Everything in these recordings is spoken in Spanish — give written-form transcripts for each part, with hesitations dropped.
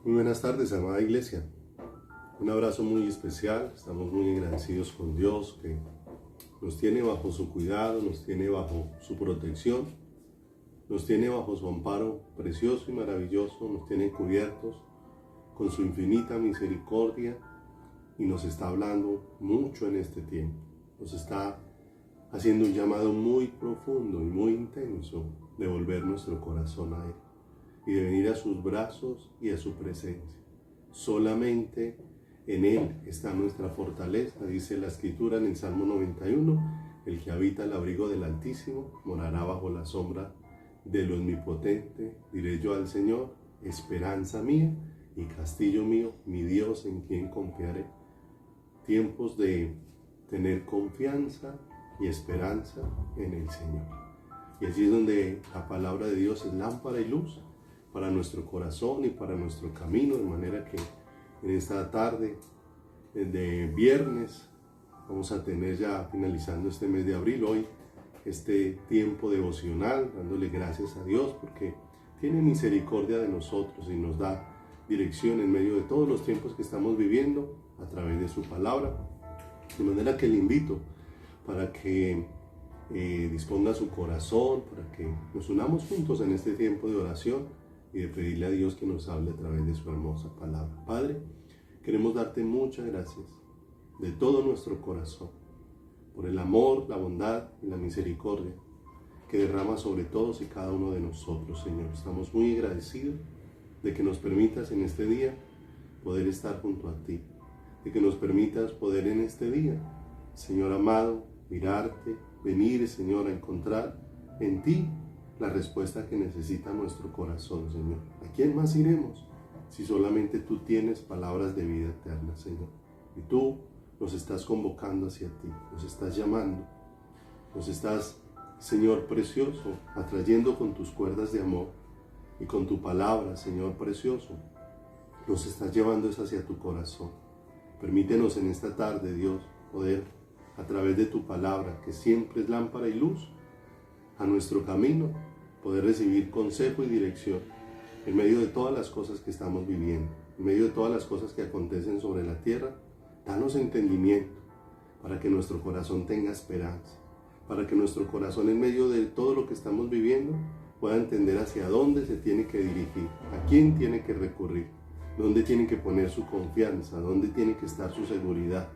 Muy buenas tardes, amada iglesia. Un abrazo muy especial. Estamos muy agradecidos con Dios que nos tiene bajo su cuidado, nos tiene bajo su protección, nos tiene bajo su amparo precioso y maravilloso, nos tiene cubiertos con su infinita misericordia y nos está hablando mucho en este tiempo. Nos está haciendo un llamado muy profundo y muy intenso de volver nuestro corazón a Él y de venir a sus brazos y a su presencia. Solamente en Él está nuestra fortaleza, dice la Escritura en el Salmo 91, el que habita el abrigo del Altísimo morará bajo la sombra del Omnipotente. Diré yo al Señor, esperanza mía y castillo mío, mi Dios en quien confiaré. Tiempos de tener confianza y esperanza en el Señor. Y allí es donde la palabra de Dios es lámpara y luz para nuestro corazón y para nuestro camino, de manera que en esta tarde de viernes vamos a tener ya finalizando este mes de abril, hoy este tiempo devocional, dándole gracias a Dios porque tiene misericordia de nosotros y nos da dirección en medio de todos los tiempos que estamos viviendo a través de su palabra. De manera que le invito para que disponga su corazón, para que nos unamos juntos en este tiempo de oración y de pedirle a Dios que nos hable a través de su hermosa palabra. Padre, queremos darte muchas gracias de todo nuestro corazón por el amor, la bondad y la misericordia que derrama sobre todos y cada uno de nosotros, Señor. Estamos muy agradecidos de que nos permitas en este día poder estar junto a ti, de que nos permitas poder en este día, Señor amado, mirarte, venir, Señor, a encontrar en ti la respuesta que necesita nuestro corazón, Señor. ¿A quién más iremos si solamente tú tienes palabras de vida eterna, Señor? Y tú nos estás convocando hacia ti, nos estás llamando, nos estás, Señor precioso, atrayendo con tus cuerdas de amor y con tu palabra, Señor precioso, nos estás llevando hacia tu corazón. Permítenos en esta tarde, Dios, poder, a través de tu palabra, que siempre es lámpara y luz, a nuestro camino, poder recibir consejo y dirección en medio de todas las cosas que estamos viviendo, en medio de todas las cosas que acontecen sobre la tierra. Danos entendimiento para que nuestro corazón tenga esperanza, para que nuestro corazón en medio de todo lo que estamos viviendo pueda entender hacia dónde se tiene que dirigir, a quién tiene que recurrir, dónde tiene que poner su confianza, dónde tiene que estar su seguridad,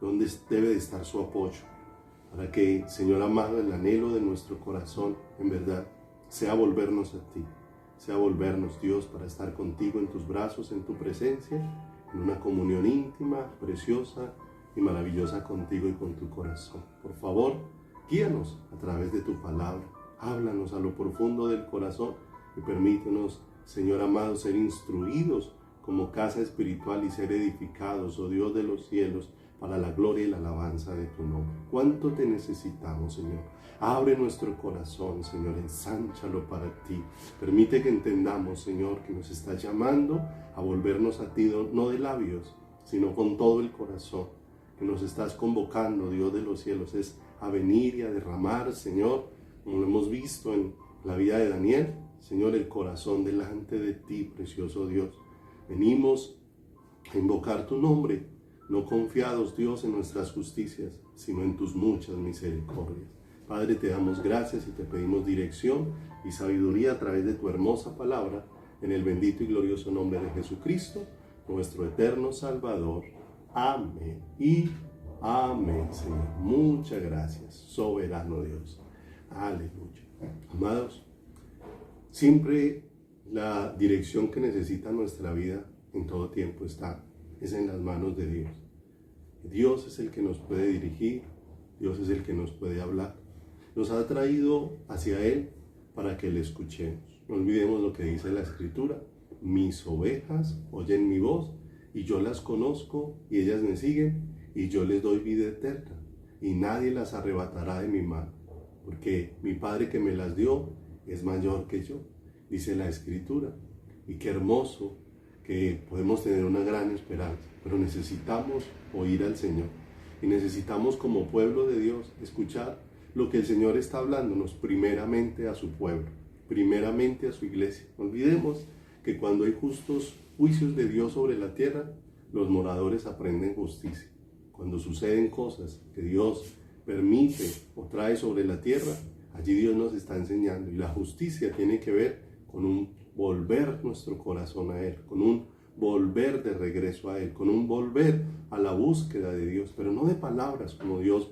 dónde debe de estar su apoyo, para que, Señor amado, el anhelo de nuestro corazón, en verdad, sea volvernos a ti, sea volvernos, Dios, para estar contigo en tus brazos, en tu presencia, en una comunión íntima, preciosa y maravillosa contigo y con tu corazón. Por favor, guíanos a través de tu palabra, háblanos a lo profundo del corazón y permítenos, Señor amado, ser instruidos como casa espiritual y ser edificados, oh Dios de los cielos, para la gloria y la alabanza de tu nombre. ¿Cuánto te necesitamos, Señor? Abre nuestro corazón, Señor, ensánchalo para ti. Permite que entendamos, Señor, que nos estás llamando a volvernos a ti, no de labios, sino con todo el corazón. Que nos estás convocando, Dios de los cielos, es a venir y a derramar, Señor, como lo hemos visto en la vida de Daniel, Señor, el corazón delante de ti, precioso Dios. Venimos a invocar tu nombre, no confiados, Dios, en nuestras justicias, sino en tus muchas misericordias. Padre, te damos gracias y te pedimos dirección y sabiduría a través de tu hermosa palabra, en el bendito y glorioso nombre de Jesucristo, nuestro eterno Salvador. Amén y amén, Señor. Muchas gracias, soberano Dios. Aleluya. Amados, siempre la dirección que necesita nuestra vida en todo tiempo es en las manos de Dios. Dios es el que nos puede dirigir, Dios es el que nos puede hablar. Nos ha traído hacia Él para que le escuchemos. No olvidemos lo que dice la Escritura: mis ovejas oyen mi voz y yo las conozco y ellas me siguen y yo les doy vida eterna y nadie las arrebatará de mi mano, porque mi Padre que me las dio es mayor que yo, dice la Escritura. Y qué hermoso que podemos tener una gran esperanza, pero necesitamos oír al Señor y necesitamos como pueblo de Dios escuchar lo que el Señor está hablándonos primeramente a su pueblo, primeramente a su iglesia. No olvidemos que cuando hay justos juicios de Dios sobre la tierra, los moradores aprenden justicia. Cuando suceden cosas que Dios permite o trae sobre la tierra, allí Dios nos está enseñando. Y la justicia tiene que ver con un volver nuestro corazón a Él, con un volver de regreso a Él, con un volver a la búsqueda de Dios, pero no de palabras como Dios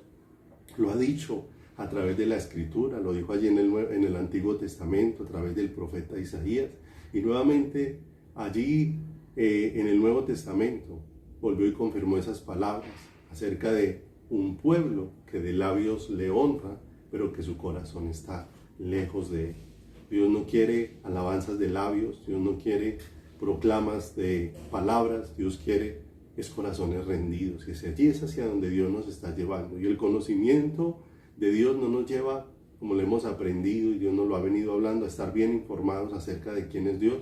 lo ha dicho a través de la Escritura, lo dijo allí en el Antiguo Testamento, a través del profeta Isaías, y nuevamente allí en el Nuevo Testamento volvió y confirmó esas palabras acerca de un pueblo que de labios le honra, pero que su corazón está lejos de Él. Dios no quiere alabanzas de labios, Dios no quiere proclamas de palabras, Dios quiere es corazones rendidos, y allí es hacia donde Dios nos está llevando. Y el conocimiento de Dios no nos lleva, como lo hemos aprendido y Dios nos lo ha venido hablando, a estar bien informados acerca de quién es Dios,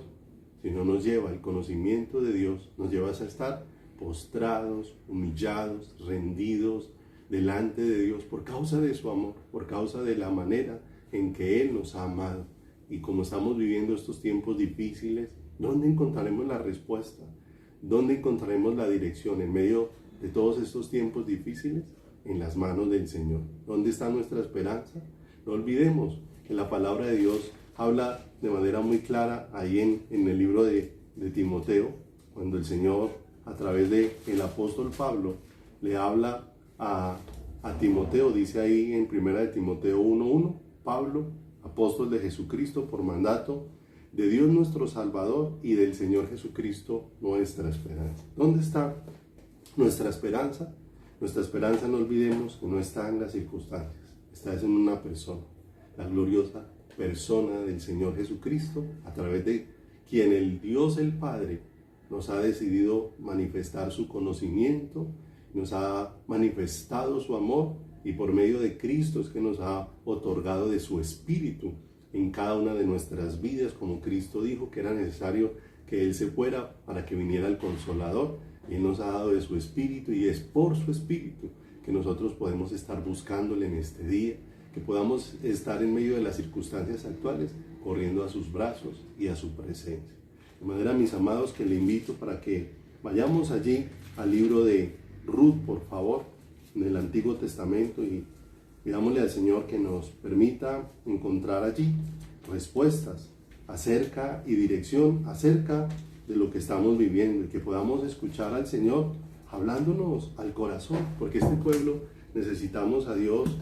sino nos lleva, el conocimiento de Dios nos lleva a estar postrados, humillados, rendidos delante de Dios por causa de su amor, por causa de la manera en que Él nos ha amado. Y como estamos viviendo estos tiempos difíciles, ¿dónde encontraremos la respuesta? ¿Dónde encontraremos la dirección en medio de todos estos tiempos difíciles? En las manos del Señor. ¿Dónde está nuestra esperanza? No olvidemos que la palabra de Dios habla de manera muy clara ahí en el libro de Timoteo, cuando el Señor, a través del apóstol Pablo, le habla a Timoteo, dice ahí en 1 Timoteo 1:1, Pablo, apóstol de Jesucristo por mandato de Dios nuestro Salvador y del Señor Jesucristo nuestra esperanza. ¿Dónde está nuestra esperanza? Nuestra esperanza, no olvidemos, que no está en las circunstancias, está en una persona, la gloriosa persona del Señor Jesucristo, a través de quien el Dios el Padre nos ha decidido manifestar su conocimiento, nos ha manifestado su amor, y por medio de Cristo es que nos ha otorgado de su Espíritu en cada una de nuestras vidas, como Cristo dijo que era necesario que Él se fuera para que viniera el Consolador, y Él nos ha dado de su Espíritu, y es por su Espíritu que nosotros podemos estar buscándole en este día, que podamos estar en medio de las circunstancias actuales, corriendo a sus brazos y a su presencia. De manera, mis amados, que le invito para que vayamos allí al libro de Ruth, por favor, en el Antiguo Testamento, y pidámosle al Señor que nos permita encontrar allí respuestas acerca y dirección acerca de lo que estamos viviendo, y que podamos escuchar al Señor hablándonos al corazón, porque este pueblo necesitamos a Dios,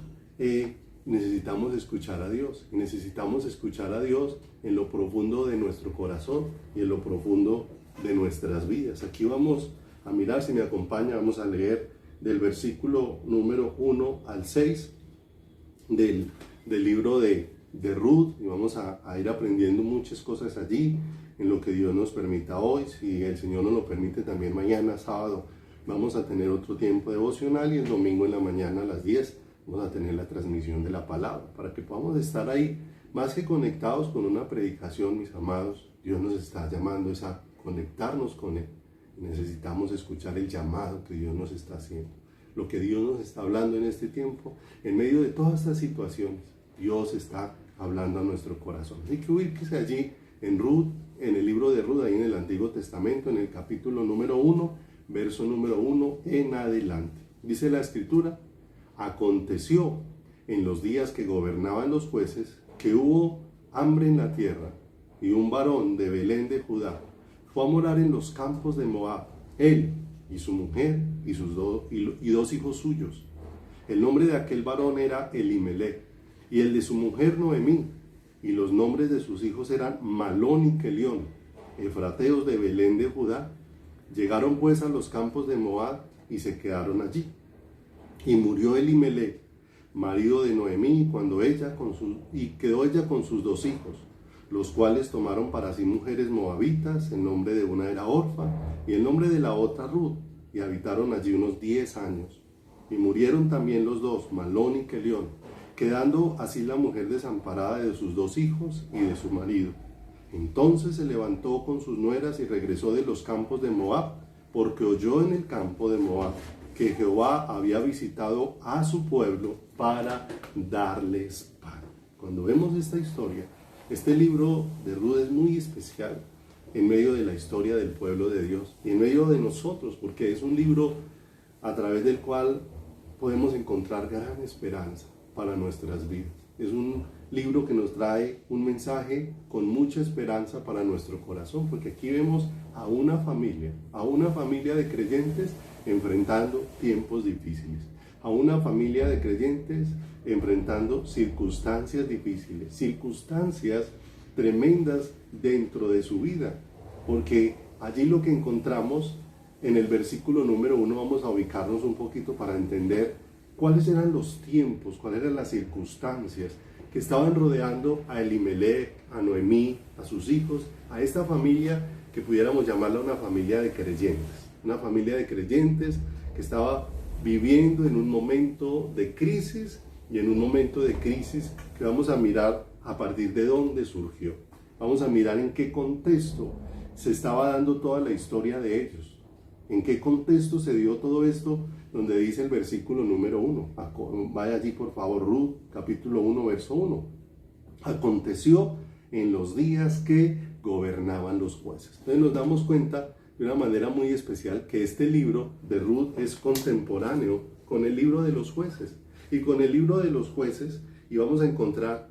necesitamos escuchar a Dios, y necesitamos escuchar a Dios en lo profundo de nuestro corazón y en lo profundo de nuestras vidas. Aquí vamos a mirar, si me acompaña, vamos a leer del versículo número 1 al 6 del libro de Ruth, y vamos a ir aprendiendo muchas cosas allí, en lo que Dios nos permita hoy. Si el Señor nos lo permite, también mañana sábado vamos a tener otro tiempo devocional, y el domingo en la mañana a las 10 vamos a tener la transmisión de la palabra, para que podamos estar ahí más que conectados con una predicación, mis amados. Dios nos está llamando a conectarnos con Él. Necesitamos escuchar el llamado que Dios nos está haciendo, lo que Dios nos está hablando en este tiempo, en medio de todas estas situaciones. Dios está hablando a nuestro corazón. Así que ubíquese allí en Ruth, en el libro de Ruth, ahí en el Antiguo Testamento, en el capítulo número 1, verso número 1 en adelante. Dice la Escritura: aconteció en los días que gobernaban los jueces, que hubo hambre en la tierra, y un varón de Belén de Judá fue a morar en los campos de Moab, él y su mujer y dos hijos suyos. El nombre de aquel varón era Elimelech, y el de su mujer Noemí, y los nombres de sus hijos eran Malón y Kelión, efrateos de Belén de Judá. Llegaron pues a los campos de Moab y se quedaron allí. Y murió Elimelech, marido de Noemí, y quedó ella con sus dos hijos, los cuales tomaron para sí mujeres moabitas. El nombre de una era Orfa y el nombre de la otra Ruth, y habitaron allí unos 10 años. Y murieron también los dos, Malón y Kelión, quedando así la mujer desamparada de sus dos hijos y de su marido. Entonces se levantó con sus nueras y regresó de los campos de Moab, porque oyó en el campo de Moab que Jehová había visitado a su pueblo para darles pan. Cuando vemos esta historia, este libro de Ruth es muy especial, en medio de la historia del pueblo de Dios y en medio de nosotros, porque es un libro a través del cual podemos encontrar gran esperanza para nuestras vidas. Es un libro que nos trae un mensaje con mucha esperanza para nuestro corazón, porque aquí vemos a una familia de creyentes enfrentando tiempos difíciles, a una familia de creyentes enfrentando circunstancias difíciles, circunstancias tremendas dentro de su vida, porque allí lo que encontramos en el versículo número 1, vamos a ubicarnos un poquito para entender cuáles eran los tiempos, cuáles eran las circunstancias que estaban rodeando a Elimelech, a Noemí, a sus hijos, a esta familia que pudiéramos llamarla una familia de creyentes que estaba viviendo en un momento de crisis, y en un momento de crisis que vamos a mirar a partir de dónde surgió. Vamos a mirar en qué contexto se estaba dando toda la historia de ellos, en qué contexto se dio todo esto, donde dice el versículo número 1. Vaya allí por favor, Ruth, capítulo 1, verso 1. Aconteció en los días que gobernaban los jueces. Entonces nos damos cuenta de una manera muy especial que este libro de Ruth es contemporáneo con el libro de los jueces. Y con el libro de los jueces, y vamos a encontrar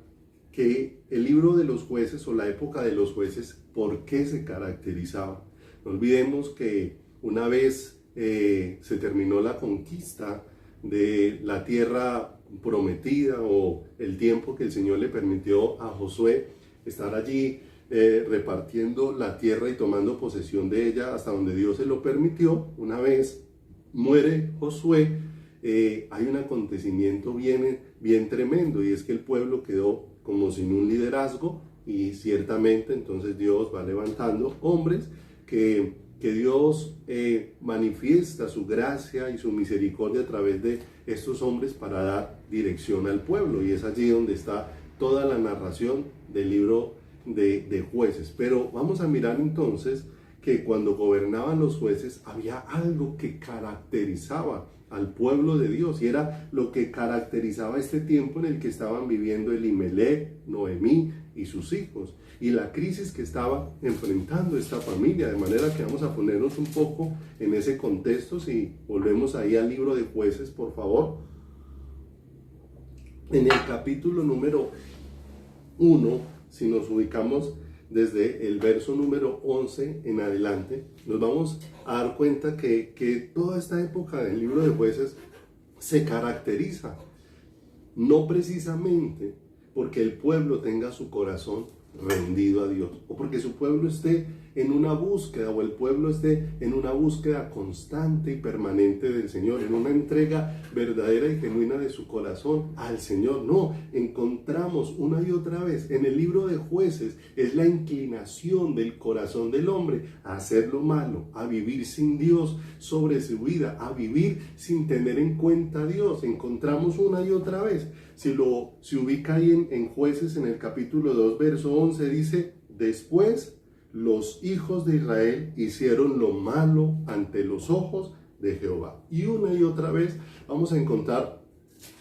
que el libro de los jueces o la época de los jueces, ¿por qué se caracterizaba? No olvidemos que una vez se terminó la conquista de la tierra prometida, o el tiempo que el Señor le permitió a Josué estar allí repartiendo la tierra y tomando posesión de ella hasta donde Dios se lo permitió. Una vez muere Josué, hay un acontecimiento bien tremendo, y es que el pueblo quedó como sin un liderazgo, y ciertamente entonces Dios va levantando hombres que Dios manifiesta su gracia y su misericordia a través de estos hombres para dar dirección al pueblo, y es allí donde está toda la narración del libro de jueces. Pero vamos a mirar entonces que cuando gobernaban los jueces había algo que caracterizaba al pueblo de Dios, y era lo que caracterizaba este tiempo en el que estaban viviendo Elimelech, Noemí y sus hijos, y la crisis que estaba enfrentando esta familia. De manera que vamos a ponernos un poco en ese contexto. Si volvemos ahí al libro de jueces, por favor, en el capítulo número 1, si nos ubicamos desde el verso número 11 en adelante, nos vamos a dar cuenta que toda esta época del libro de jueces se caracteriza no precisamente porque el pueblo tenga su corazón rendido a Dios, o porque su pueblo esté en una búsqueda, o el pueblo esté en una búsqueda constante y permanente del Señor, en una entrega verdadera y genuina de su corazón al Señor. No, encontramos una y otra vez en el libro de jueces es la inclinación del corazón del hombre a hacer lo malo, a vivir sin Dios sobre su vida, a vivir sin tener en cuenta a Dios. Encontramos una y otra vez. Si ubica ahí en jueces, en el capítulo 2, verso 11, dice: después los hijos de Israel hicieron lo malo ante los ojos de Jehová. Y una y otra vez vamos a encontrar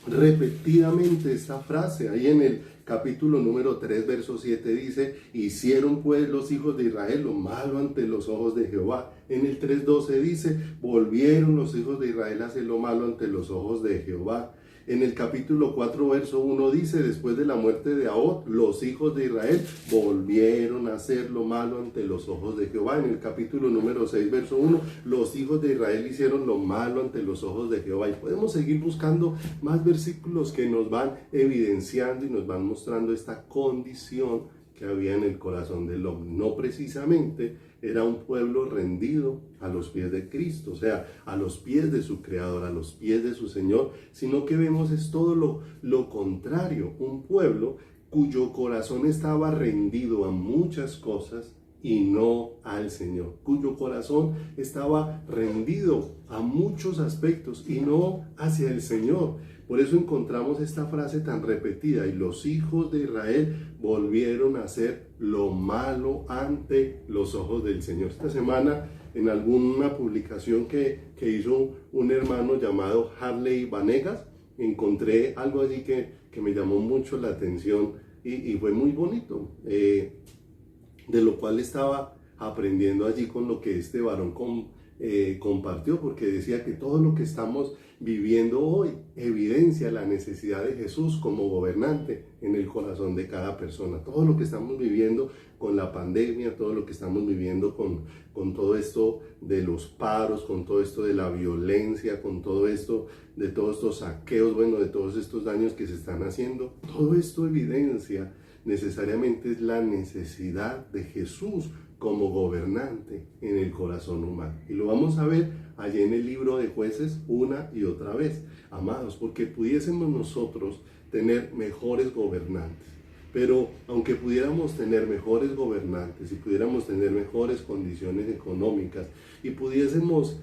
repetidamente esta frase. Ahí en el capítulo número 3, verso 7 dice: hicieron pues los hijos de Israel lo malo ante los ojos de Jehová. En el 3:12 dice: volvieron los hijos de Israel a hacer lo malo ante los ojos de Jehová. En el capítulo 4, verso 1 dice: después de la muerte de Ahot, los hijos de Israel volvieron a hacer lo malo ante los ojos de Jehová. En el capítulo número 6, verso 1, los hijos de Israel hicieron lo malo ante los ojos de Jehová. Y podemos seguir buscando más versículos que nos van evidenciando y nos van mostrando esta condición que había en el corazón del hombre. No precisamente era un pueblo rendido a los pies de Cristo, o sea, a los pies de su Creador, a los pies de su Señor, sino que vemos es todo lo contrario, un pueblo cuyo corazón estaba rendido a muchas cosas y no al Señor, cuyo corazón estaba rendido a muchos aspectos y no hacia el Señor. Por eso encontramos esta frase tan repetida: y los hijos de Israel volvieron a hacer lo malo ante los ojos del Señor. Esta semana, en alguna publicación que hizo un hermano llamado Harley Vanegas, encontré algo allí que me llamó mucho la atención y fue muy bonito, de lo cual estaba aprendiendo allí con lo que este varón compartió, porque decía que todo lo que estamos viviendo hoy evidencia la necesidad de Jesús como gobernante en el corazón de cada persona. Todo lo que estamos viviendo con la pandemia, todo lo que estamos viviendo con todo esto de los paros, con todo esto de la violencia, con todo esto de todos estos saqueos, bueno, de todos estos daños que se están haciendo, todo esto evidencia necesariamente es la necesidad de Jesús como gobernante en el corazón humano. Y lo vamos a ver allí en el libro de Jueces una y otra vez, amados, porque pudiésemos nosotros tener mejores gobernantes. Pero aunque pudiéramos tener mejores gobernantes y pudiéramos tener mejores condiciones económicas y pudiésemos,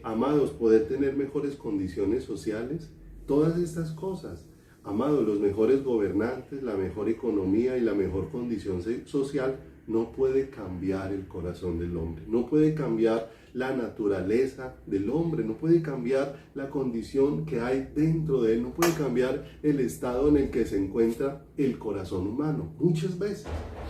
amados, poder tener mejores condiciones sociales, todas estas cosas, amados, los mejores gobernantes, la mejor economía y la mejor condición social no puede cambiar el corazón del hombre, no puede cambiar la naturaleza del hombre, no puede cambiar la condición que hay dentro de él, no puede cambiar el estado en el que se encuentra el corazón humano. Muchas veces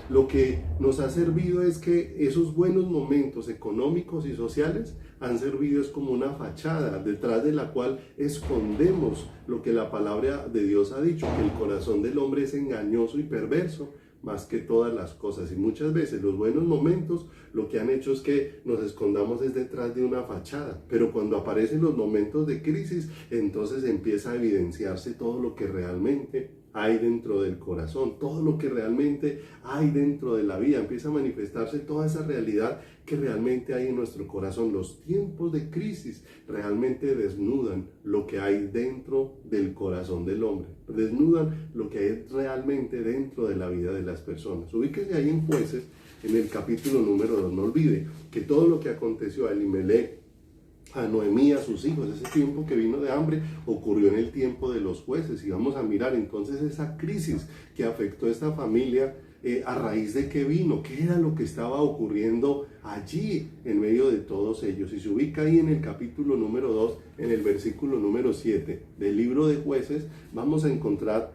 lo que nos ha servido es que esos buenos momentos económicos y sociales han servido es como una fachada detrás de la cual escondemos lo que la palabra de Dios ha dicho, que el corazón del hombre es engañoso y perverso más que todas las cosas, y muchas veces los buenos momentos lo que han hecho es que nos escondamos es detrás de una fachada, pero cuando aparecen los momentos de crisis, entonces empieza a evidenciarse todo lo que realmente hay dentro del corazón, todo lo que realmente hay dentro de la vida, empieza a manifestarse toda esa realidad que realmente hay en nuestro corazón. Los tiempos de crisis realmente desnudan lo que hay dentro del corazón del hombre, desnudan lo que hay realmente dentro de la vida de las personas. Ubíquese ahí en Jueces, en el capítulo número 2, no olvide que todo lo que aconteció a Elimelec, a Noemí, a sus hijos, ese tiempo que vino de hambre, ocurrió en el tiempo de los jueces. Y vamos a mirar entonces esa crisis que afectó a esta familia, a raíz de qué vino, qué era lo que estaba ocurriendo allí en medio de todos ellos. Y se ubica ahí en el capítulo número 2, en el versículo número 7 del libro de Jueces, vamos a encontrar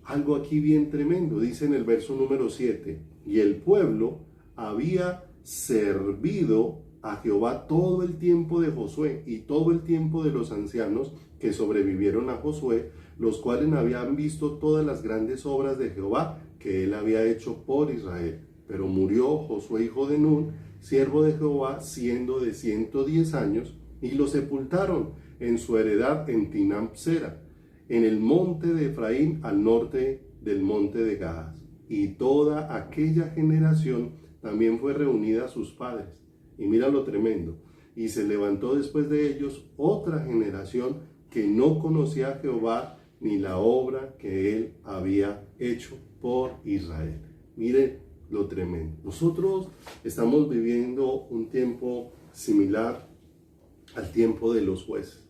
algo aquí bien tremendo. Dice en el verso número 7, y el pueblo había servido a Jehová todo el tiempo de Josué y todo el tiempo de los ancianos que sobrevivieron a Josué, los cuales habían visto todas las grandes obras de Jehová que él había hecho por Israel. Pero murió Josué hijo de Nun, siervo de Jehová, siendo de 110 años, y lo sepultaron en su heredad en Tinam-Sera, en el monte de Efraín, al norte del monte de Gaas. Y toda aquella generación también fue reunida a sus padres. Y mira lo tremendo. Y se levantó después de ellos otra generación que no conocía a Jehová ni la obra que él había hecho por Israel. Mire lo tremendo. Nosotros estamos viviendo un tiempo similar al tiempo de los jueces.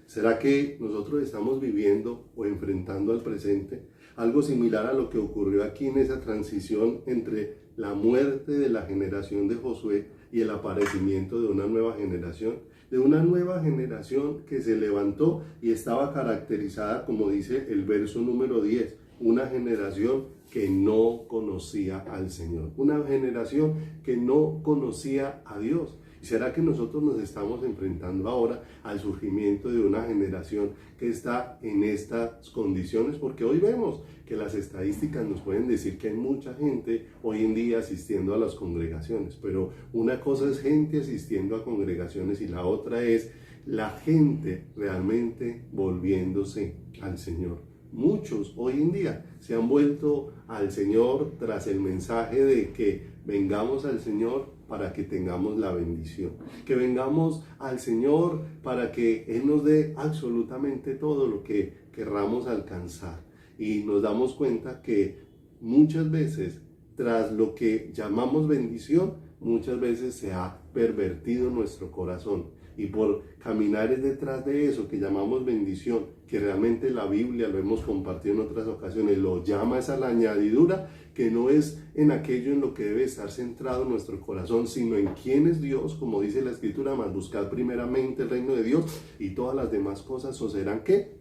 ¿Será que nosotros estamos viviendo o enfrentando al presente algo similar a lo que ocurrió aquí en esa transición entre la muerte de la generación de Josué y el aparecimiento de una nueva generación? De una nueva generación que se levantó y estaba caracterizada, como dice el verso número 10, una generación que no conocía al Señor, una generación que no conocía a Dios. ¿Y será que nosotros nos estamos enfrentando ahora al surgimiento de una generación que está en estas condiciones? Porque hoy vemos que las estadísticas nos pueden decir que hay mucha gente hoy en día asistiendo a las congregaciones, pero una cosa es gente asistiendo a congregaciones y la otra es la gente realmente volviéndose al Señor. Muchos hoy en día se han vuelto al Señor tras el mensaje de que vengamos al Señor para que tengamos la bendición, que vengamos al Señor para que Él nos dé absolutamente todo lo que querramos alcanzar. Y nos damos cuenta que muchas veces, tras lo que llamamos bendición, muchas veces se ha pervertido nuestro corazón. Y por caminar detrás de eso que llamamos bendición, que realmente la Biblia, lo hemos compartido en otras ocasiones, lo llama esa la añadidura, que no es en aquello en lo que debe estar centrado nuestro corazón, sino en quién es Dios, como dice la Escritura, más buscar primeramente el reino de Dios y todas las demás cosas os serán ¿qué?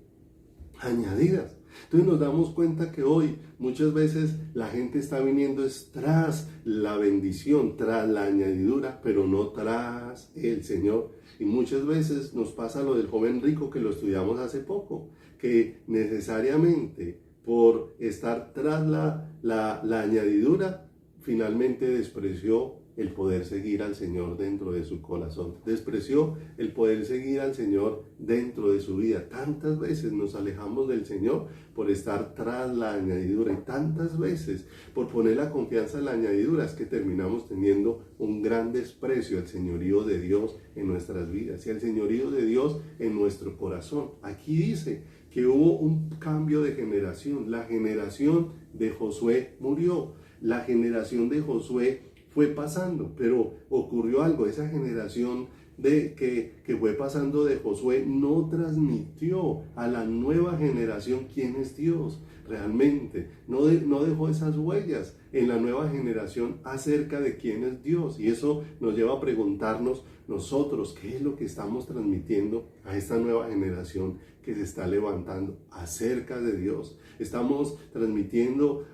añadidas. Entonces nos damos cuenta que hoy muchas veces la gente está viniendo tras la bendición, tras la añadidura, pero no tras el Señor. Y muchas veces nos pasa lo del joven rico que lo estudiamos hace poco, que necesariamente por estar tras la añadidura, finalmente despreció el poder seguir al Señor dentro de su corazón. Despreció el poder seguir al Señor dentro de su vida. Tantas veces nos alejamos del Señor por estar tras la añadidura y tantas veces por poner la confianza en la añadidura es que terminamos teniendo un gran desprecio al señorío de Dios en nuestras vidas y al señorío de Dios en nuestro corazón. Aquí dice que hubo un cambio de generación. La generación de Josué murió. La generación de Josué fue pasando, pero ocurrió algo. Esa generación que fue pasando de Josué no transmitió a la nueva generación quién es Dios realmente. No dejó esas huellas en la nueva generación acerca de quién es Dios. Y eso nos lleva a preguntarnos nosotros qué es lo que estamos transmitiendo a esta nueva generación que se está levantando acerca de Dios. Estamos transmitiendo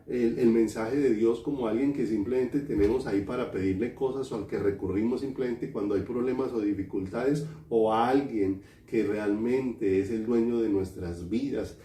el mensaje de Dios como alguien que simplemente tenemos ahí para pedirle cosas o al que recurrimos simplemente cuando hay problemas o dificultades, o a alguien que realmente es el dueño de nuestras vidas,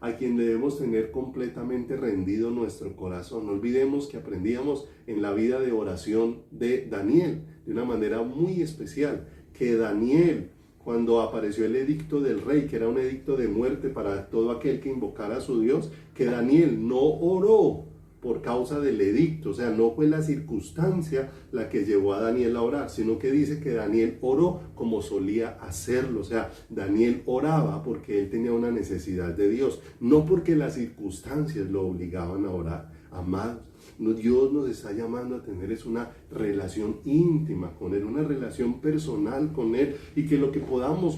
a quien debemos tener completamente rendido nuestro corazón. No olvidemos que aprendíamos en la vida de oración de Daniel de una manera muy especial, que Daniel, cuando apareció el edicto del rey, que era un edicto de muerte para todo aquel que invocara a su Dios, que Daniel no oró por causa del edicto, o sea, no fue la circunstancia la que llevó a Daniel a orar, sino que dice que Daniel oró como solía hacerlo, o sea, Daniel oraba porque él tenía una necesidad de Dios, no porque las circunstancias lo obligaban a orar. Amados, Dios nos está llamando a tener es una relación íntima con Él, una relación personal con Él, y que lo que podamos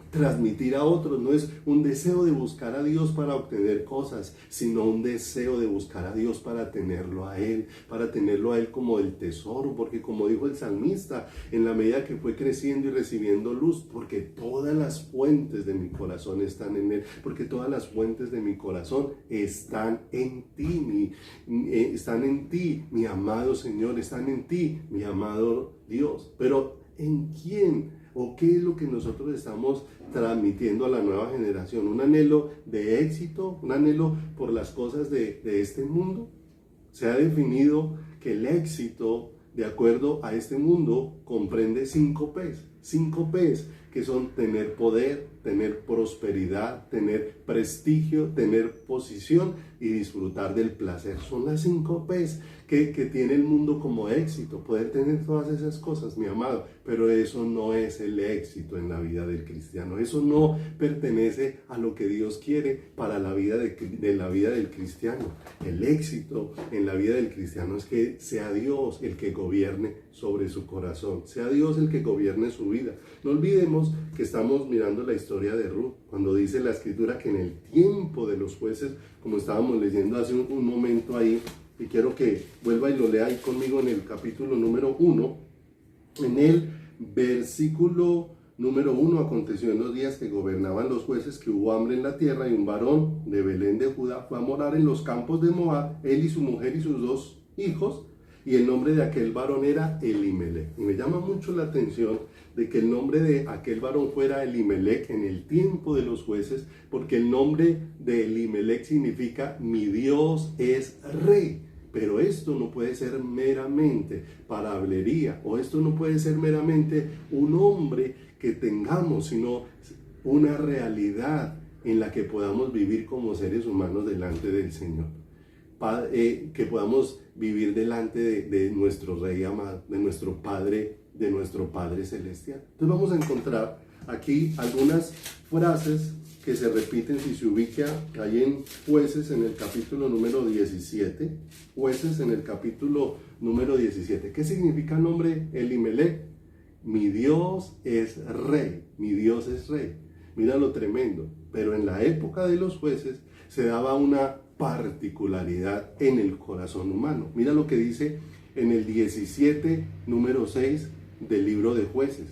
transmitir a otros no es un deseo de buscar a Dios para obtener cosas, sino un deseo de buscar a Dios para tenerlo a Él como el tesoro, porque como dijo el salmista, en la medida que fue creciendo y recibiendo luz, porque todas las fuentes de mi corazón están en Él, porque todas las fuentes de mi corazón están en ti, están en ti, mi amado Señor, están en ti, mi amado Dios. Pero ¿en quién? ¿O qué es lo que nosotros estamos transmitiendo a la nueva generación? ¿Un anhelo de éxito? ¿Un anhelo por las cosas de este mundo? Se ha definido que el éxito, de acuerdo a este mundo, comprende 5 P's. 5 P's, que son tener poder, tener prosperidad, tener prestigio, tener posición y disfrutar del placer. Son las 5 P's que tiene el mundo como éxito, poder tener todas esas cosas, mi amado, pero eso no es el éxito en la vida del cristiano, eso no pertenece a lo que Dios quiere para la vida de la vida del cristiano. El éxito en la vida del cristiano es que sea Dios el que gobierne sobre su corazón, sea Dios el que gobierne su vida. No olvidemos que estamos mirando la historia de Ruth, cuando dice la escritura que en el tiempo de los jueces, como estábamos leyendo hace un momento ahí, y quiero que vuelva y lo lea ahí conmigo en el capítulo número 1, en el versículo número 1, aconteció en los días que gobernaban los jueces que hubo hambre en la tierra, y un varón de Belén de Judá fue a morar en los campos de Moab, él y su mujer y sus 2 hijos, y el nombre de aquel varón era Elimelech. Y me llama mucho la atención de que el nombre de aquel varón fuera Elimelech en el tiempo de los jueces, porque el nombre de Elimelech significa mi Dios es rey. Pero esto no puede ser meramente palabrería, o esto no puede ser meramente un hombre que tengamos, sino una realidad en la que podamos vivir como seres humanos delante del Señor. Que podamos vivir delante de nuestro Rey amado, de nuestro Padre Celestial. Entonces vamos a encontrar aquí algunas frases que se repiten si se ubica ahí en Jueces en el capítulo número 17. Jueces en el capítulo número 17. ¿Qué significa el nombre Elimelech? Mi Dios es rey, mi Dios es rey. Mira lo tremendo. Pero en la época de los jueces se daba una particularidad en el corazón humano. Mira lo que dice en el 17, número 6 del libro de Jueces.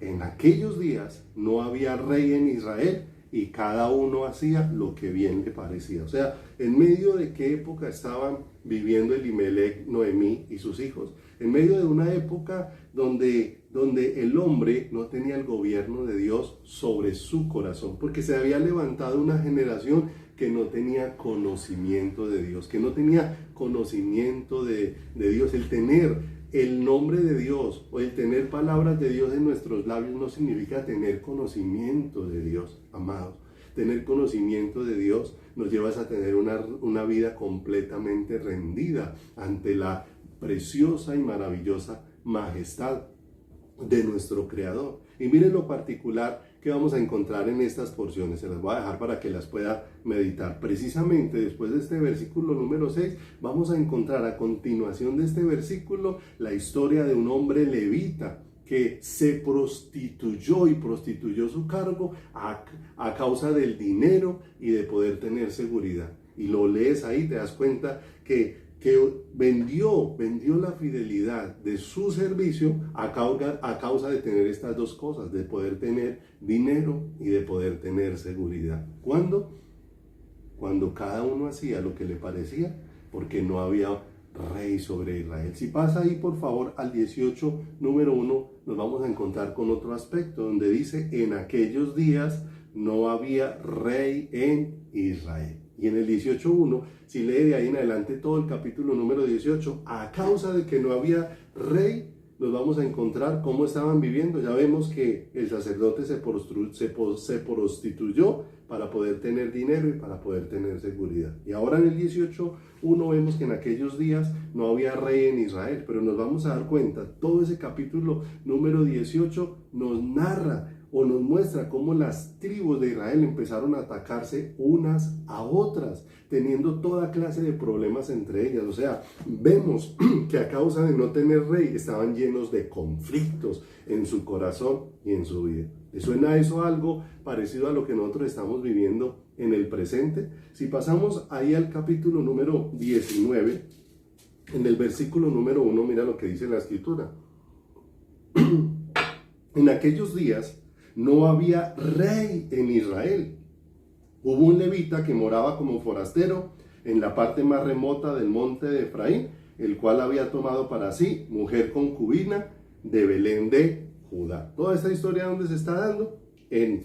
En aquellos días no había rey en Israel, y cada uno hacía lo que bien le parecía. O sea, ¿en medio de qué época estaban viviendo Elimelech, Noemí y sus hijos? En medio de una época donde el hombre no tenía el gobierno de Dios sobre su corazón, porque se había levantado una generación que no tenía conocimiento de Dios, que no tenía conocimiento de Dios. El tener el nombre de Dios o el tener palabras de Dios en nuestros labios no significa tener conocimiento de Dios, amados. Tener conocimiento de Dios nos lleva a tener una vida completamente rendida ante la preciosa y maravillosa majestad de nuestro Creador. Y miren lo particular que vamos a encontrar en estas porciones. Se las voy a dejar para que las pueda meditar. Precisamente después de este versículo número 6, vamos a encontrar a continuación de este versículo la historia de un hombre levita que se prostituyó y prostituyó su cargo a causa del dinero y de poder tener seguridad. Y lo lees ahí, te das cuenta que vendió la fidelidad de su servicio a causa de tener estas dos cosas, de poder tener dinero y de poder tener seguridad. ¿Cuándo? Cuando cada uno hacía lo que le parecía, porque no había rey sobre Israel. Si pasa ahí, por favor, al 18, número 1, nos vamos a encontrar con otro aspecto, donde dice, en aquellos días no había rey en Israel. Y en el 18.1, si lee de ahí en adelante todo el capítulo número 18, a causa de que no había rey, nos vamos a encontrar cómo estaban viviendo. Ya vemos que el sacerdote se prostituyó para poder tener dinero y para poder tener seguridad. Y ahora en el 18.1 vemos que en aquellos días no había rey en Israel, pero nos vamos a dar cuenta, todo ese capítulo número 18 nos narra o nos muestra cómo las tribus de Israel empezaron a atacarse unas a otras, teniendo toda clase de problemas entre ellas. O sea, vemos que a causa de no tener rey estaban llenos de conflictos en su corazón y en su vida. ¿Le suena eso algo parecido a lo que nosotros estamos viviendo en el presente? Si pasamos ahí al capítulo número 19, en el versículo número 1, mira lo que dice la escritura. En aquellos días no había rey en Israel. Hubo un levita que moraba como forastero en la parte más remota del monte de Efraín, el cual había tomado para sí mujer concubina de Belén de Judá. Toda esta historia, ¿dónde se está dando? En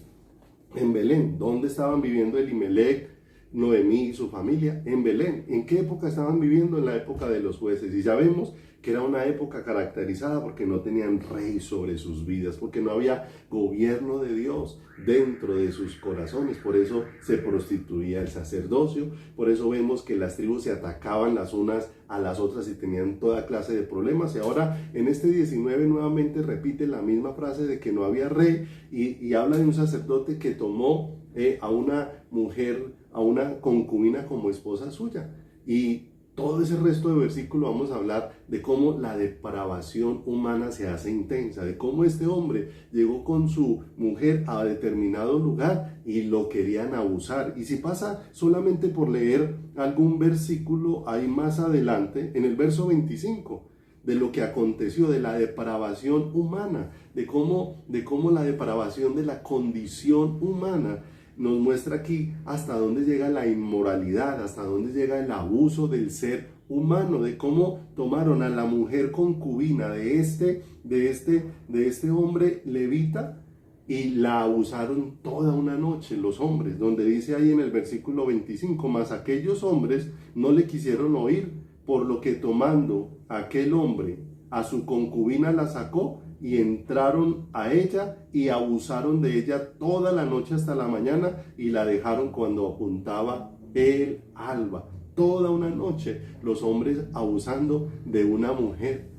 Belén. ¿Dónde estaban viviendo Elimelech, Noemí y su familia? En Belén. ¿En qué época estaban viviendo? En la época de los jueces. Y ya vemos que era una época caracterizada porque no tenían rey sobre sus vidas, porque no había gobierno de Dios dentro de sus corazones. Por eso se prostituía el sacerdocio, por eso vemos que las tribus se atacaban las unas a las otras y tenían toda clase de problemas. Y ahora en este 19 nuevamente repite la misma frase de que no había rey y habla de un sacerdote que tomó a una mujer, a una concubina como esposa suya. Y todo ese resto de versículo vamos a hablar de cómo la depravación humana se hace intensa, de cómo este hombre llegó con su mujer a determinado lugar y lo querían abusar. Y si pasa solamente por leer algún versículo ahí más adelante, en el verso 25, de lo que aconteció, de la depravación humana, de cómo la depravación de la condición humana nos muestra aquí hasta dónde llega la inmoralidad, hasta dónde llega el abuso del ser humano, de cómo tomaron a la mujer concubina de este hombre levita y la abusaron toda una noche los hombres, donde dice ahí en el versículo 25, mas aquellos hombres no le quisieron oír, por lo que tomando aquel hombre a su concubina la sacó y entraron a ella y abusaron de ella toda la noche hasta la mañana y la dejaron cuando juntaba el alba. Toda una noche los hombres abusando de una mujer,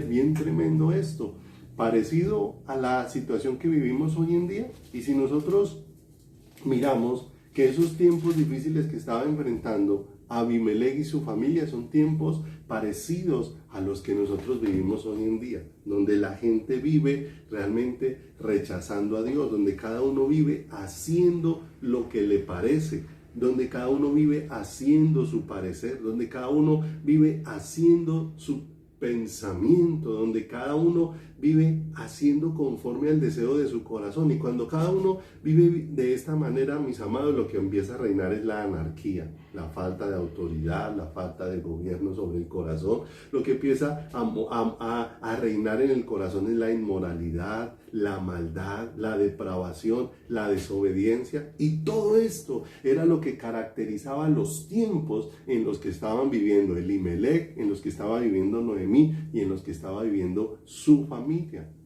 bien tremendo esto, parecido a la situación que vivimos hoy en día. Y si nosotros miramos que esos tiempos difíciles que estaba enfrentando Abimelech y su familia son tiempos parecidos a los que nosotros vivimos hoy en día, donde la gente vive realmente rechazando a Dios, donde cada uno vive haciendo lo que le parece, donde cada uno vive haciendo su parecer, donde cada uno vive haciendo pensamiento, donde cada uno vive haciendo conforme al deseo de su corazón. Y cuando cada uno vive de esta manera, mis amados, lo que empieza a reinar es la anarquía, la falta de autoridad, la falta de gobierno sobre el corazón. Lo que empieza a reinar en el corazón es la inmoralidad, la maldad, la depravación, la desobediencia. Y todo esto era lo que caracterizaba los tiempos en los que estaban viviendo Elimelech, en los que estaba viviendo Noemí y en los que estaba viviendo su familia.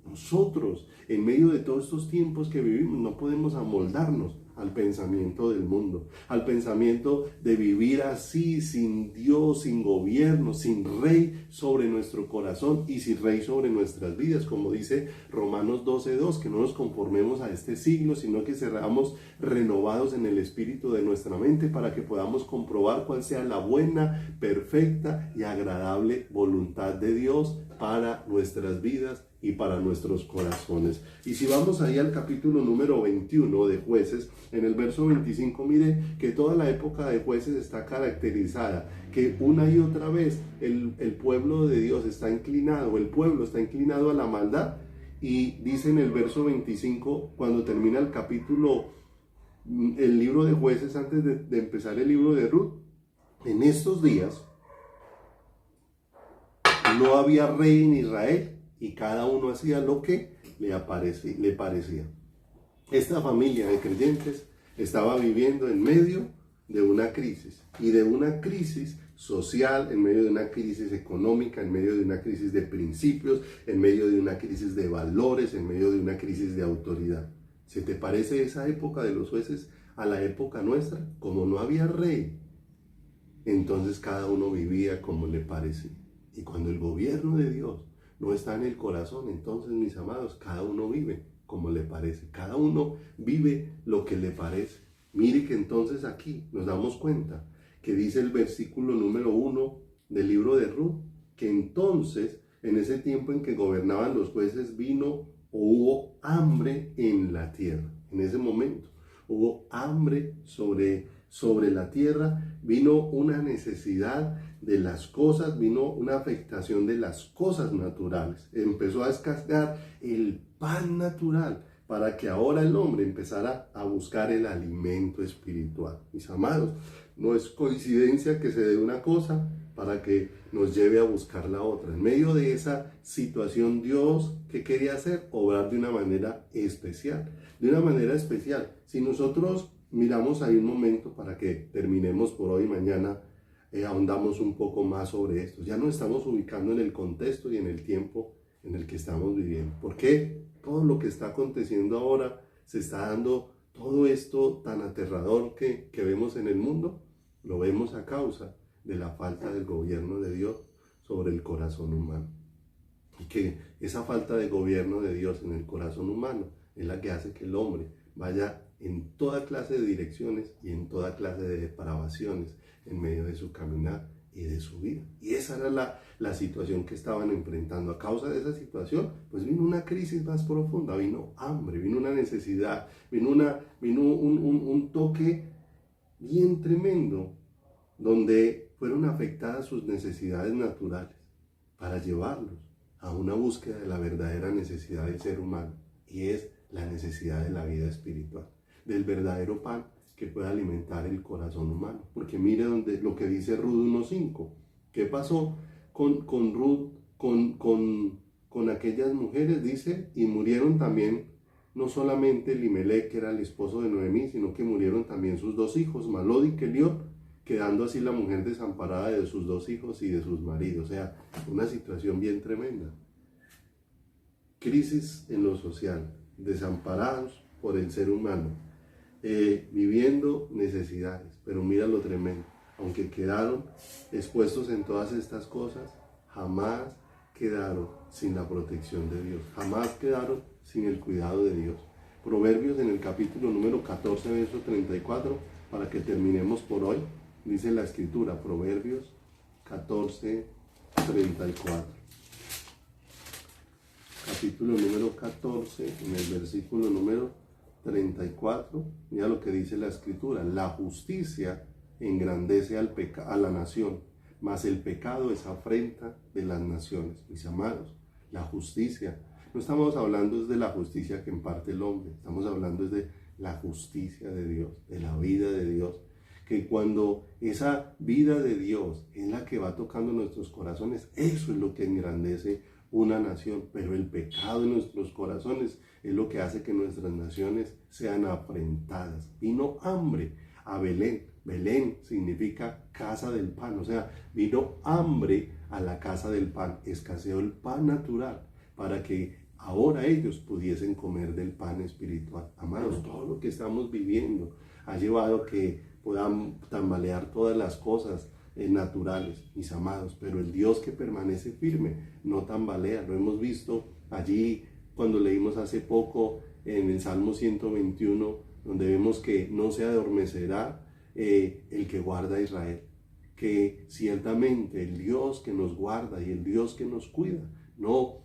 Nosotros, en medio de todos estos tiempos que vivimos, no podemos amoldarnos al pensamiento del mundo, al pensamiento de vivir así, sin Dios, sin gobierno, sin rey sobre nuestro corazón y sin rey sobre nuestras vidas, como dice Romanos 12:2, que no nos conformemos a este siglo, sino que seamos renovados en el espíritu de nuestra mente para que podamos comprobar cuál sea la buena, perfecta y agradable voluntad de Dios para nuestras vidas y para nuestros corazones. Y si vamos ahí al capítulo número 21 de Jueces, en el verso 25, mire que toda la época de Jueces está caracterizada, que una y otra vez el pueblo de Dios está inclinado, el pueblo está inclinado a la maldad. Y dice en el verso 25, cuando termina el capítulo, el libro de Jueces, antes de empezar el libro de Ruth, en estos días no había rey en Israel, y cada uno hacía lo que le parecía. Esta familia de creyentes estaba viviendo en medio de una crisis, y de una crisis social, en medio de una crisis económica, en medio de una crisis de principios, en medio de una crisis de valores, en medio de una crisis de autoridad. ¿Se te parece esa época de los jueces a la época nuestra? Como no había rey, entonces cada uno vivía como le parecía. Y cuando el gobierno de Dios no está en el corazón, entonces, mis amados, cada uno vive como le parece. Cada uno vive lo que le parece. Mire que entonces aquí nos damos cuenta que dice el versículo número 1 del libro de Ruth, que entonces, en ese tiempo en que gobernaban los jueces, vino o hubo hambre en la tierra. En ese momento hubo hambre sobre la tierra, vino una necesidad de las cosas, vino una afectación de las cosas naturales. Empezó a escasear el pan natural para que ahora el hombre empezara a buscar el alimento espiritual. Mis amados, no es coincidencia que se dé una cosa para que nos lleve a buscar la otra. En medio de esa situación, Dios, ¿qué quería hacer? Obrar de una manera especial. De una manera especial. Si nosotros miramos ahí un momento para que terminemos por hoy, mañana ahondamos un poco más sobre esto. Ya nos estamos ubicando en el contexto y en el tiempo en el que estamos viviendo. ¿Por qué? Todo lo que está aconteciendo ahora se está dando, todo esto tan aterrador que vemos en el mundo, lo vemos a causa de la falta del gobierno de Dios sobre el corazón humano. Y que esa falta de gobierno de Dios en el corazón humano es la que hace que el hombre vaya en toda clase de direcciones y en toda clase de depravaciones en medio de su caminar y de su vida. Y esa era la situación que estaban enfrentando. A causa de esa situación, pues vino una crisis más profunda, vino hambre, vino una necesidad, vino un toque bien tremendo, donde fueron afectadas sus necesidades naturales para llevarlos a una búsqueda de la verdadera necesidad del ser humano, y es la necesidad de la vida espiritual, del verdadero pan que pueda alimentar el corazón humano. Porque mire lo que dice Ruth 1:5. ¿Qué pasó con Ruth, con aquellas mujeres? Dice, y murieron también, no solamente Elimelech, que era el esposo de Noemí, sino que murieron también sus dos hijos, Malod y Kelión, quedando así la mujer desamparada de sus dos hijos y de sus maridos. O sea, una situación bien tremenda. Crisis en lo social, desamparados por el ser humano, viviendo necesidades. Pero mira lo tremendo, aunque quedaron expuestos en todas estas cosas, jamás quedaron sin la protección de Dios, jamás quedaron sin el cuidado de Dios. Proverbios en el capítulo número 14, verso 34, para que terminemos por hoy, dice la escritura, Proverbios 14, 34. Capítulo número 14, en el versículo número 34, mira lo que dice la escritura: la justicia engrandece a la nación, mas el pecado es afrenta de las naciones. Mis amados, la justicia, no estamos hablando de la justicia que imparte el hombre, estamos hablando de la justicia de Dios, de la vida de Dios, que cuando esa vida de Dios es la que va tocando nuestros corazones, eso es lo que engrandece una nación, pero el pecado en nuestros corazones es lo que hace que nuestras naciones sean afrentadas. Vino hambre a Belén. Belén significa casa del pan, o sea, vino hambre a la casa del pan, escaseó el pan natural para que ahora ellos pudiesen comer del pan espiritual. Amados, todo lo que estamos viviendo ha llevado a que puedan tambalear todas las cosas naturales, mis amados, pero el Dios que permanece firme no tambalea. Lo hemos visto allí cuando leímos hace poco en el Salmo 121, donde vemos que no se adormecerá el que guarda a Israel, que ciertamente el Dios que nos guarda y el Dios que nos cuida no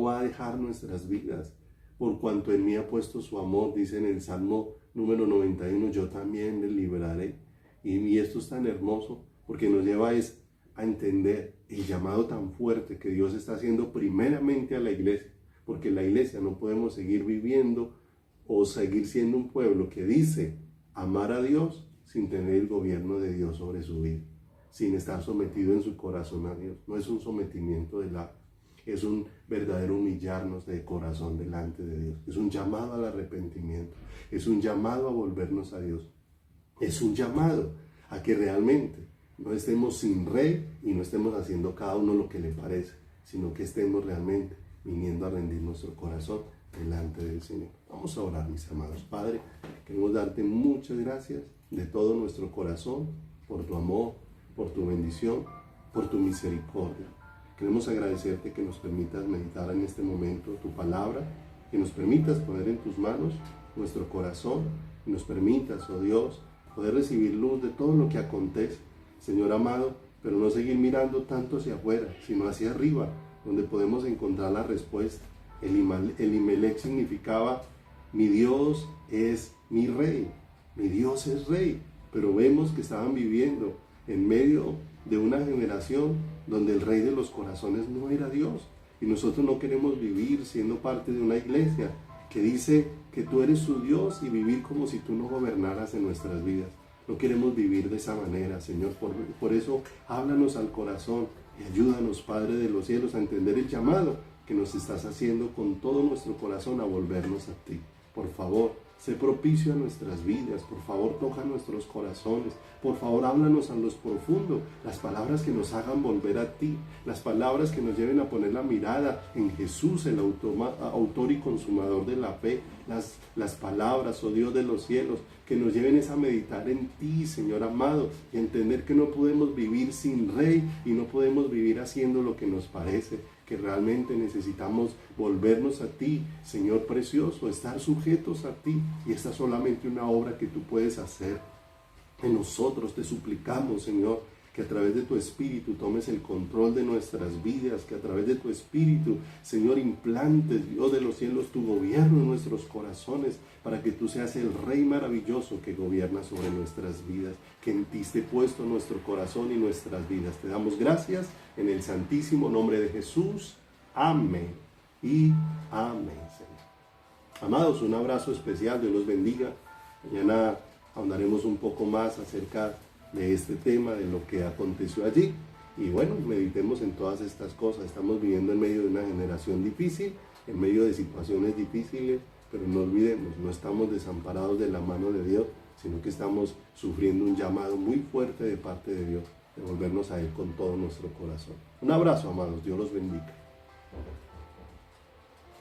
va a dejar nuestras vidas. Por cuanto en mí ha puesto su amor, dice en el Salmo número 91, yo también le libraré. Y esto es tan hermoso porque nos lleva a entender el llamado tan fuerte que Dios está haciendo primeramente a la iglesia, porque la iglesia no podemos seguir viviendo o seguir siendo un pueblo que dice amar a Dios sin tener el gobierno de Dios sobre su vida, sin estar sometido en su corazón a Dios. No es un sometimiento de la, es un verdadero humillarnos de corazón delante de Dios. Es un llamado al arrepentimiento, es un llamado a volvernos a Dios. Es un llamado a que realmente no estemos sin rey y no estemos haciendo cada uno lo que le parece, sino que estemos realmente viniendo a rendir nuestro corazón delante del Señor. Vamos a orar, mis amados. Padre, queremos darte muchas gracias de todo nuestro corazón por tu amor, por tu bendición, por tu misericordia. Queremos agradecerte que nos permitas meditar en este momento tu palabra, que nos permitas poner en tus manos nuestro corazón, que nos permitas, oh Dios, poder recibir luz de todo lo que acontece, Señor amado, pero no seguir mirando tanto hacia afuera, sino hacia arriba, donde podemos encontrar la respuesta. Elimelech significaba, mi Dios es mi rey, mi Dios es rey, pero vemos que estaban viviendo en medio de una generación donde el rey de los corazones no era Dios, y nosotros no queremos vivir siendo parte de una iglesia que dice que tú eres su Dios y vivir como si tú no gobernaras en nuestras vidas. No queremos vivir de esa manera, Señor. Por eso, háblanos al corazón y ayúdanos, Padre de los cielos, a entender el llamado que nos estás haciendo con todo nuestro corazón a volvernos a ti. Por favor, sé propicio a nuestras vidas. Por favor, toca nuestros corazones. Por favor, háblanos a los profundos. Las palabras que nos hagan volver a ti. Las palabras que nos lleven a poner la mirada en Jesús, el autor y consumador de la fe. Las palabras, oh Dios de los cielos, que nos lleven a meditar en ti, Señor amado, y entender que no podemos vivir sin Rey y no podemos vivir haciendo lo que nos parece, que realmente necesitamos volvernos a ti, Señor precioso, estar sujetos a ti, y esta es solamente una obra que tú puedes hacer en nosotros. Te suplicamos, Señor, que a través de tu Espíritu tomes el control de nuestras vidas, que a través de tu Espíritu, Señor, implantes, Dios de los cielos, tu gobierno en nuestros corazones, para que tú seas el Rey maravilloso que gobierna sobre nuestras vidas, que en ti esté puesto nuestro corazón y nuestras vidas. Te damos gracias en el santísimo nombre de Jesús. Amén y amén, Señor. Amados, un abrazo especial, Dios los bendiga. Mañana ahondaremos un poco más acerca de este tema, de lo que aconteció allí. Y bueno, meditemos en todas estas cosas. Estamos viviendo en medio de una generación difícil, en medio de situaciones difíciles, pero no olvidemos, no estamos desamparados de la mano de Dios, sino que estamos sufriendo un llamado muy fuerte de parte de Dios, de volvernos a Él con todo nuestro corazón. Un abrazo, amados. Dios los bendiga.